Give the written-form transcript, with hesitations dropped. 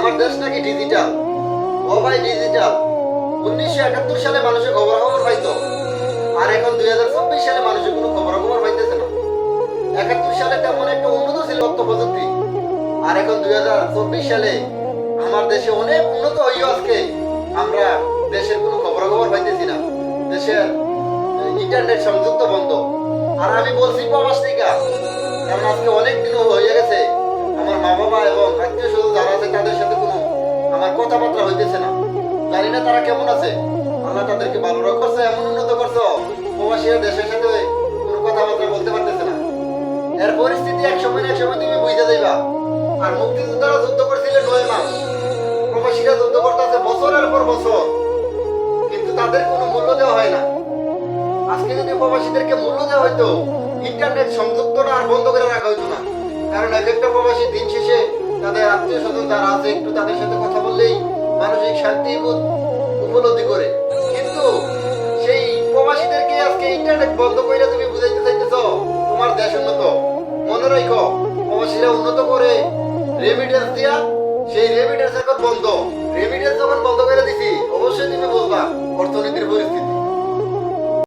আমার দেশ নাকি ডিজিটাল। ও ভাই ডিজিটাল। 1971 সালে মানুষের খবরাখবর পাইতো, আর এখন 2024 সালে মানুষের কোনো খবরাখবর পাইতেছে না। 71 সালে তেমন একটা উন্নত ছিল তথ্য প্রযুক্তি, আর এখন 2024 সালে আমার দেশে অনেক উন্নত হইও আজকে আমরা দেশের কোনো খবরাখবর পাইতেছি না। দেশের ইন্টারনেট সংযুক্ত বন্ধ। আর আমি বলছি প্রবাস থেকে, কারণ আজকে অনেক দিন হয়ে গেছে আমার মা বাবা এবং আত্মীয় স্বজন যারা আছে তাদের সাথে কোনো আমার কথাবার্তা হইতেছে না। জানি না তারা কেমন আছে। আল্লাহ তাদেরকে ভালো রাখছে, এমন উন্নত করছো প্রবাসীরা দেশের সাথে কোনো কথাবার্তা বলতে পারতেছে না। এর পরিস্থিতি এক সময় তুমি বুঝতে যাইবা। আর মুক্তিযোদ্ধারা যুদ্ধ করছিলেন 9 মাস, প্রবাসীরা যুদ্ধ করতেছে বছরের পর বছর, কিন্তু তাদের কোনো মূল্য দেওয়া হয় না। আজকে যদি প্রবাসীদেরকে মূল্য দেওয়া হইতো, ইন্টারনেট সংযুক্তটা আর বন্ধ করে রাখা হইতো না। কারণ এক একটা প্রবাসী দিন শেষে তাদের আত্মীয় স্বজন যারা আছে একটু তাদের সাথে কথা বললেই মানসিক শান্তি উপলব্ধি করে। কিন্তু সেই প্রবাসীদেরকে আজকে ইন্টারনেট বন্ধ করে তুমি বুঝাইতে চাইতেছ তোমার দেশ উন্নত। মনে রাখো, প্রবাসীরা উন্নত করে রেমিটেন্স দিয়া, সেই রেমিটেন্স এখন বন্ধ।